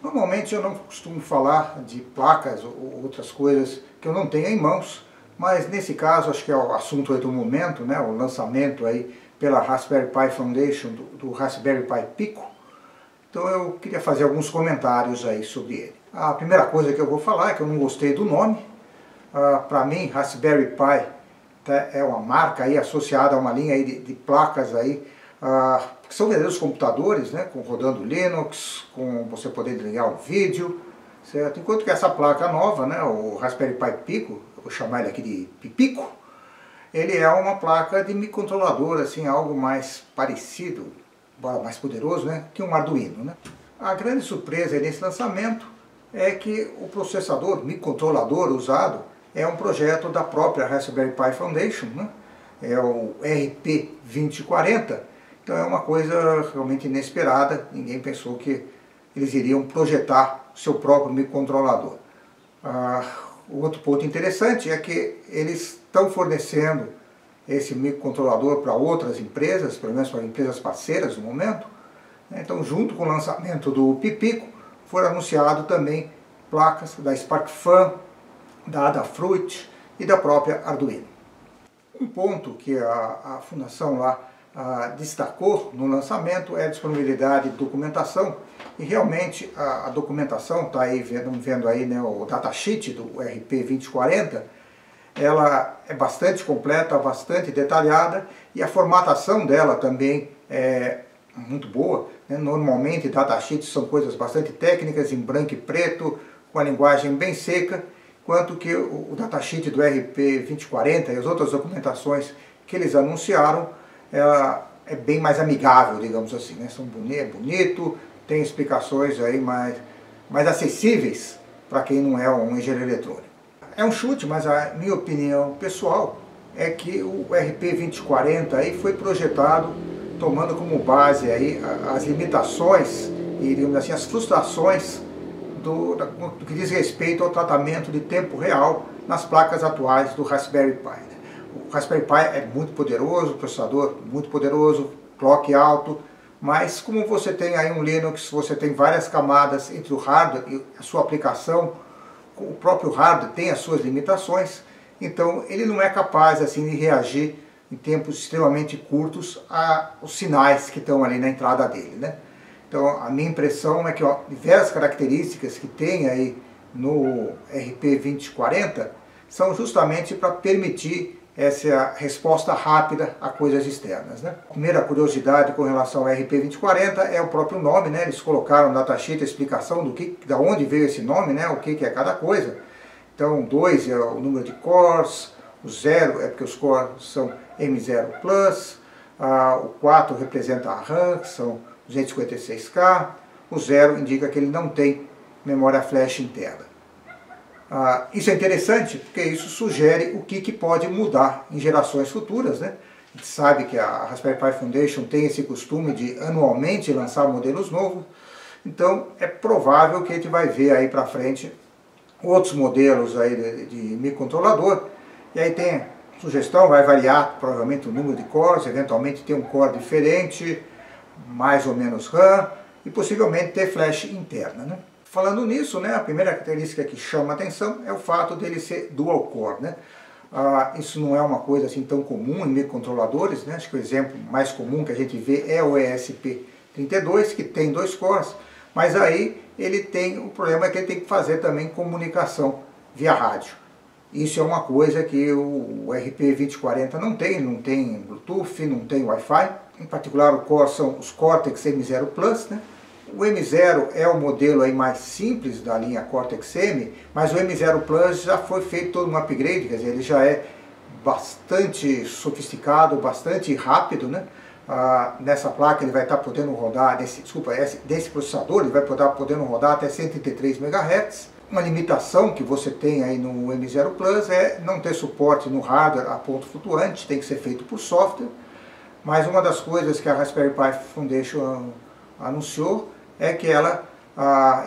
Normalmente eu não costumo falar de placas ou outras coisas que eu não tenho em mãos, mas nesse caso acho que é o assunto aí do momento, né, o lançamento aí pela Raspberry Pi Foundation do Raspberry Pi Pico. Então eu queria fazer alguns comentários aí sobre ele. A primeira coisa que eu vou falar é que eu não gostei do nome. Para mim, Raspberry Pi é uma marca aí associada a uma linha aí de placas aí, que são verdadeiros computadores, né, rodando Linux, com você poder ligar o vídeo, certo? Enquanto que essa placa nova, né, o Raspberry Pi Pico, eu vou chamar ele aqui de Pipico, ele é uma placa de microcontrolador, assim, algo mais parecido, mais poderoso, né, que um Arduino, né? A grande surpresa nesse lançamento é que o processador, microcontrolador usado, é um projeto da própria Raspberry Pi Foundation, né? É o RP2040, então é uma coisa realmente inesperada, ninguém pensou que eles iriam projetar o seu próprio microcontrolador. O outro ponto interessante é que eles estão fornecendo esse microcontrolador para outras empresas, pelo menos para empresas parceiras no momento. Então, junto com o lançamento do Pipico, foram anunciados também placas da SparkFun, da Adafruit e da própria Arduino. Um ponto que a fundação lá destacou no lançamento é a disponibilidade de documentação, e realmente a documentação, está aí vendo aí, né, o datasheet do RP2040, ela é bastante completa, bastante detalhada, e a formatação dela também é muito boa, né? Normalmente datasheets são coisas bastante técnicas, em branco e preto, com a linguagem bem seca, enquanto que o datasheet do RP2040 e as outras documentações que eles anunciaram é bem mais amigável, digamos assim, né? É bonito, tem explicações aí mais acessíveis para quem não é um engenheiro eletrônico. É um chute, mas a minha opinião pessoal é que o RP2040 aí foi projetado tomando como base aí as limitações e, digamos assim, as frustrações do que diz respeito ao tratamento de tempo real nas placas atuais do Raspberry Pi. O Raspberry Pi é muito poderoso, processador muito poderoso, clock alto, mas como você tem aí um Linux, você tem várias camadas entre o hardware e a sua aplicação, o próprio hardware tem as suas limitações, então ele não é capaz assim de reagir em tempos extremamente curtos aos sinais que estão ali na entrada dele, né? Então a minha impressão é que diversas características que tem aí no RP2040 são justamente para permitir essa resposta rápida a coisas externas, né? A primeira curiosidade com relação ao RP2040 é o próprio nome, né? Eles colocaram no datasheet a explicação da onde veio esse nome, né? O que é cada coisa. Então 2 é o número de cores, o 0 é porque os cores são M0 Plus, o 4 representa a RAM, que são 256K, o 0 indica que ele não tem memória flash interna. Isso é interessante porque isso sugere o que pode mudar em gerações futuras, né? A gente sabe que a Raspberry Pi Foundation tem esse costume de anualmente lançar modelos novos, então é provável que a gente vai ver aí para frente outros modelos aí de microcontrolador, e aí tem sugestão, vai variar provavelmente o número de cores, eventualmente ter um core diferente, mais ou menos RAM, e possivelmente ter flash interna, né? Falando nisso, né, a primeira característica que chama a atenção é o fato dele ser dual core, né? Isso não é uma coisa assim tão comum em microcontroladores, né? Acho que o exemplo mais comum que a gente vê é o ESP32, que tem 2 cores, mas aí ele tem o problema que ele tem que fazer também comunicação via rádio. Isso é uma coisa que o RP2040 não tem Bluetooth, não tem Wi-Fi. Em particular, são os Cortex M0 Plus, né? O M0 é o modelo aí mais simples da linha Cortex M, mas o M0 Plus já foi feito todo um upgrade, quer dizer, ele já é bastante sofisticado, bastante rápido, né? Nessa placa ele vai estar podendo rodar, desse processador, ele vai podendo rodar até 133 MHz. Uma limitação que você tem aí no M0 Plus é não ter suporte no hardware a ponto flutuante, tem que ser feito por software. Mas uma das coisas que a Raspberry Pi Foundation anunciou é que ela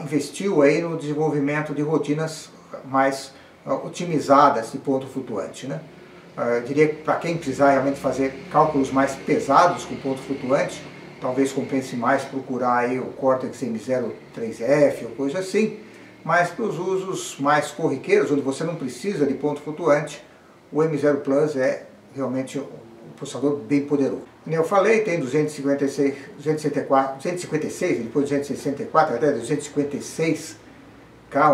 investiu aí no desenvolvimento de rotinas mais otimizadas de ponto flutuante, né? Eu diria que para quem precisar realmente fazer cálculos mais pesados com ponto flutuante, talvez compense mais procurar aí o Cortex M03F ou coisa assim, mas para os usos mais corriqueiros, onde você não precisa de ponto flutuante, o M0 Plus é realmente um processador bem poderoso. Como eu falei, tem 256, 256, depois 264, até 256K,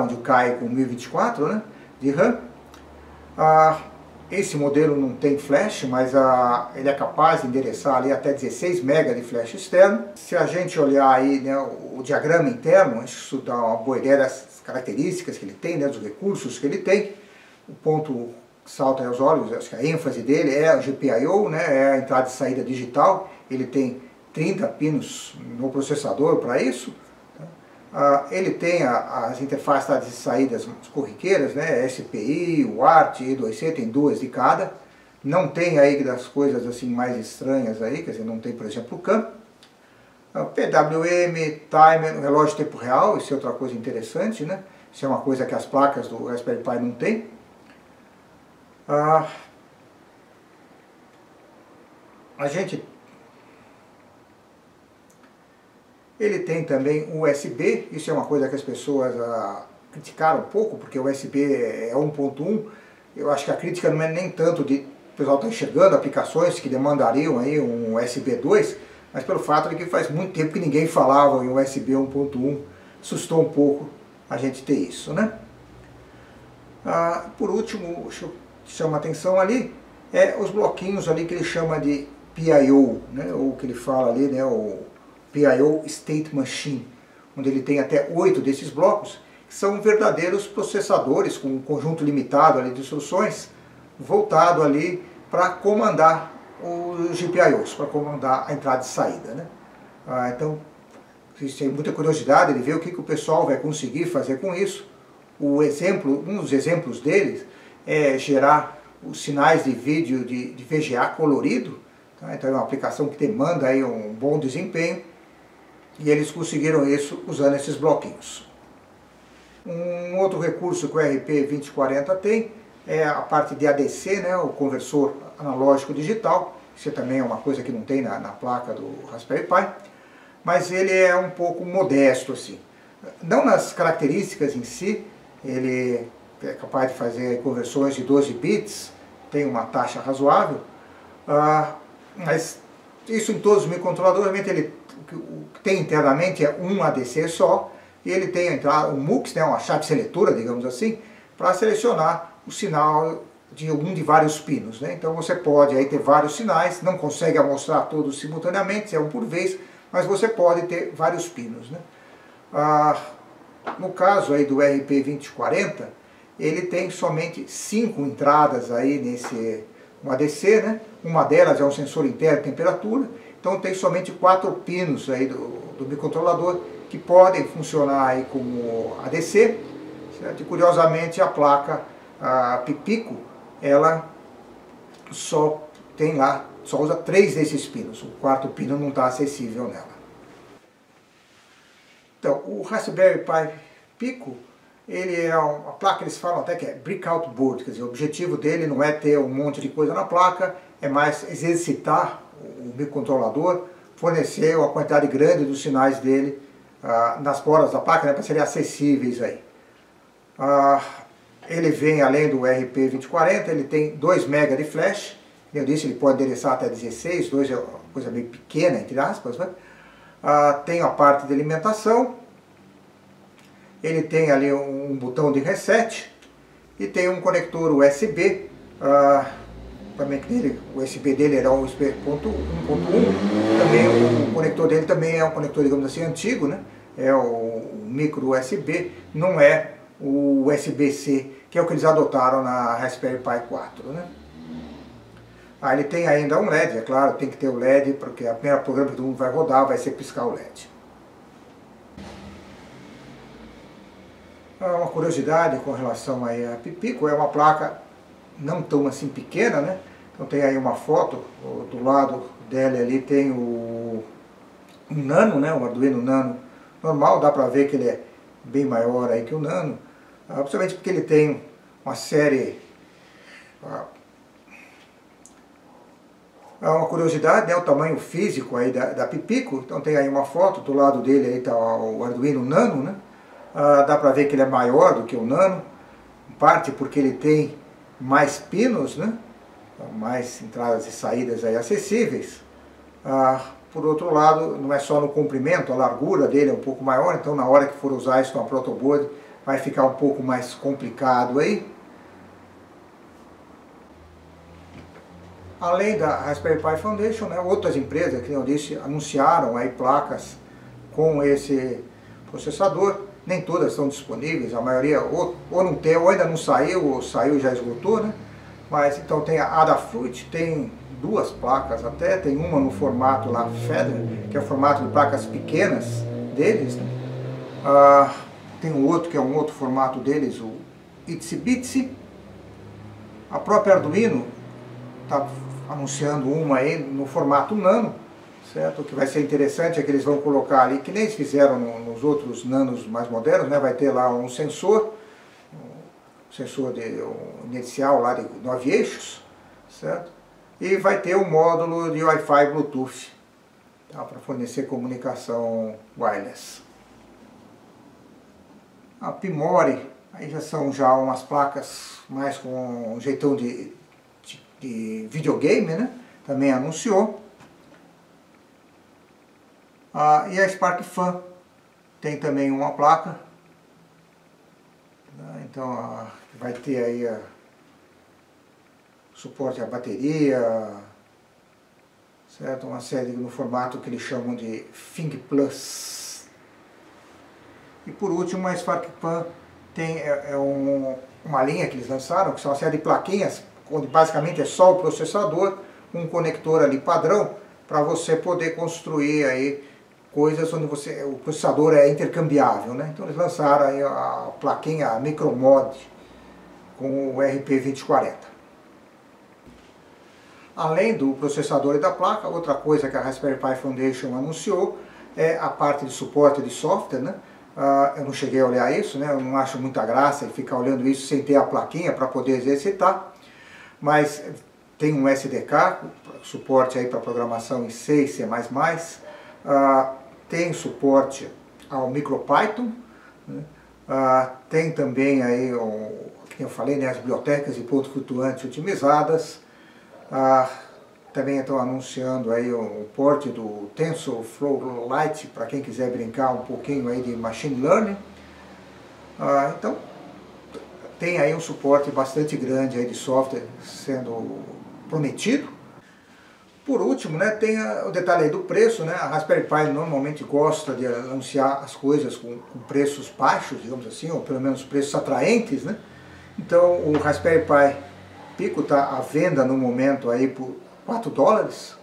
onde cai com 1024, né, de RAM. Esse modelo não tem flash, mas ele é capaz de endereçar ali até 16 MB de flash externo. Se a gente olhar aí, né, o diagrama interno, isso dá uma boa ideia das características que ele tem, né, dos recursos que ele tem. O ponto que salta aos olhos, acho que a ênfase dele é o GPIO, né, é a entrada e saída digital. Ele tem 30 pinos no processador para isso. Ele tem as interfaces de saídas corriqueiras, né, SPI, UART, E2C, tem duas de cada. Não tem aí das coisas assim mais estranhas aí, quer dizer, não tem, por exemplo, o CAN. PWM, timer, relógio de tempo real, isso é outra coisa interessante, né? Isso é uma coisa que as placas do Raspberry Pi não tem. Ele tem também USB, isso é uma coisa que as pessoas criticaram um pouco, porque o USB é 1.1, eu acho que a crítica não é nem tanto de o pessoal está enxergando aplicações que demandariam aí um USB 2, mas pelo fato de que faz muito tempo que ninguém falava em USB 1.1, assustou um pouco a gente ter isso, né? Por último, chama a atenção ali, os bloquinhos ali que ele chama de PIO, né, ou que ele fala ali, né, o PIO State Machine, onde ele tem até 8 desses blocos, que são verdadeiros processadores com um conjunto limitado ali de instruções, voltado ali para comandar os GPIOs, para comandar a entrada e saída, né? Então, existe muita curiosidade de ver o que o pessoal vai conseguir fazer com isso. Um dos exemplos deles é gerar os sinais de vídeo de VGA colorido, tá? Então é uma aplicação que demanda aí um bom desempenho, e eles conseguiram isso usando esses bloquinhos. Um outro recurso que o RP2040 tem é a parte de ADC, né, o conversor analógico digital. Isso também é uma coisa que não tem na placa do Raspberry Pi, mas ele é um pouco modesto assim. Não nas características em si, ele é capaz de fazer conversões de 12 bits, tem uma taxa razoável, mas isso em todos os microcontroladores, realmente o que tem internamente é um ADC só, e ele tem um MUX, né, uma chave seletora, digamos assim, para selecionar o sinal de um de vários pinos, né? Então você pode aí ter vários sinais, não consegue amostrar todos simultaneamente, é um por vez, mas você pode ter vários pinos, né? No caso aí do RP2040, ele tem somente 5 entradas aí nesse ADC, né? Uma delas é um sensor interno de temperatura, então tem somente 4 pinos aí do microcontrolador que podem funcionar aí como ADC, certo? E curiosamente a placa Pipico, ela só usa 3 desses pinos, o 4º pino não está acessível nela. Então, o Raspberry Pi Pico, ele é uma placa, eles falam até que é breakout board, quer dizer, o objetivo dele não é ter um monte de coisa na placa, é mais exercitar o microcontrolador, fornecer uma quantidade grande dos sinais dele nas bordas da placa, né, para serem acessíveis aí. Ele vem, além do RP2040, ele tem 2 MB de flash, eu disse, ele pode endereçar até 16, 2 é uma coisa bem pequena, entre aspas, né? Tem a parte de alimentação, ele tem ali um botão de reset e tem um conector USB, também o USB dele era um USB 1.1, também o conector dele também é um conector, digamos assim, antigo, né? É o micro USB, não é o USB-C, que é o que eles adotaram na Raspberry Pi 4, né? Ele tem ainda um LED, é claro, tem que ter o LED, porque a primeira programa que todo mundo vai rodar vai ser piscar o LED. Uma curiosidade com relação aí a Pipico, é uma placa não tão assim pequena, né? Então tem aí uma foto, do lado dela ali tem um Nano, né? O Arduino Nano normal, dá pra ver que ele é bem maior aí que o Nano, principalmente porque ele tem uma série, é uma curiosidade, né, o tamanho físico aí da Pipico. Então tem aí uma foto, do lado dele aí está o Arduino Nano, né? Dá para ver que ele é maior do que o Nano, em parte porque ele tem mais pinos, né? Mais entradas e saídas aí acessíveis. Por outro lado, não é só no comprimento, a largura dele é um pouco maior, então na hora que for usar isso com a protoboard vai ficar um pouco mais complicado aí. Além da Raspberry Pi Foundation, né, outras empresas, que eu disse, anunciaram aí placas com esse processador. Nem todas estão disponíveis, a maioria ou não tem, ou ainda não saiu, ou saiu e já esgotou, né? Mas então tem a Adafruit, tem duas placas até, tem uma no formato lá Feather, que é o formato de placas pequenas deles, né? Tem um outro que é um outro formato deles, o Itsy Bitsy. A própria Arduino está anunciando uma aí no formato Nano, certo? O que vai ser interessante é que eles vão colocar ali, que nem eles fizeram nos outros nanos mais modernos, né? Vai ter lá um sensor inicial lá de 9 eixos, certo? E vai ter um módulo de Wi-Fi Bluetooth, tá? Para fornecer comunicação wireless. A Pimori, aí já são umas placas mais com um jeitão de videogame, né? Também anunciou. E a SparkFun tem também uma placa. Então vai ter aí suporte à bateria, certo? Uma série no formato que eles chamam de Think Plus. E por último, a SparkFun tem uma linha que eles lançaram, que são uma série de plaquinhas, onde basicamente é só o processador, um conector ali padrão, para você poder construir aí coisas onde o processador é intercambiável, né? Então eles lançaram aí a plaquinha Micromod com o RP2040. Além do processador e da placa, outra coisa que a Raspberry Pi Foundation anunciou é a parte de suporte de software, né? Eu não cheguei a olhar isso, né? Eu não acho muita graça ficar olhando isso sem ter a plaquinha para poder exercitar, mas tem um SDK, suporte aí para programação em C e C++, tem suporte ao MicroPython, né? Tem também aí, que eu falei, né, as bibliotecas de ponto flutuante otimizadas. Também estão anunciando aí o porte do TensorFlow Lite para quem quiser brincar um pouquinho aí de Machine Learning. Então tem aí um suporte bastante grande aí de software sendo prometido. Por último, né, tem o detalhe aí do preço, né? A Raspberry Pi normalmente gosta de anunciar as coisas com preços baixos, digamos assim, ou pelo menos preços atraentes, né? Então o Raspberry Pi Pico está à venda no momento aí por $4.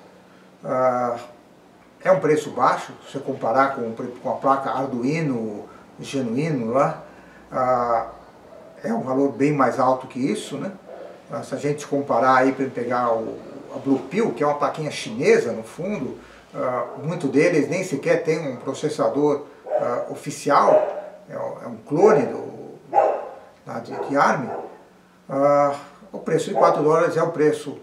É um preço baixo, se você comparar com a placa Arduino genuíno lá, é um valor bem mais alto que isso, né? Se a gente comparar aí, para pegar a Blue Pill, que é uma plaquinha chinesa no fundo, muito deles nem sequer tem um processador oficial, é um clone de ARM. O preço de $4 é um preço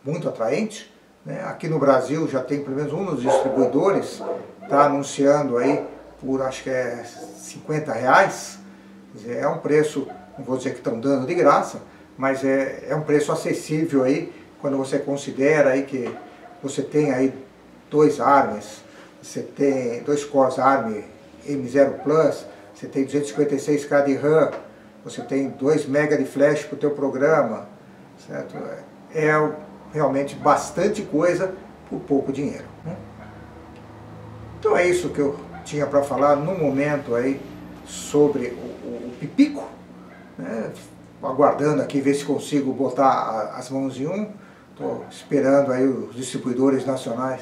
muito atraente, né? Aqui no Brasil já tem pelo menos um dos distribuidores, está anunciando aí por acho que é R$50. Quer dizer, é um preço, não vou dizer que estão dando de graça, mas é um preço acessível aí, quando você considera aí que você tem aí dois ARMs, você tem dois cores ARM M0 Plus, você tem 256K de RAM, você tem 2 MB de flash para o teu programa, certo? É realmente bastante coisa por pouco dinheiro, né? Então é isso que eu tinha para falar no momento aí sobre o Pipico, né? Aguardando aqui ver se consigo botar as mãos em um. Estou esperando aí os distribuidores nacionais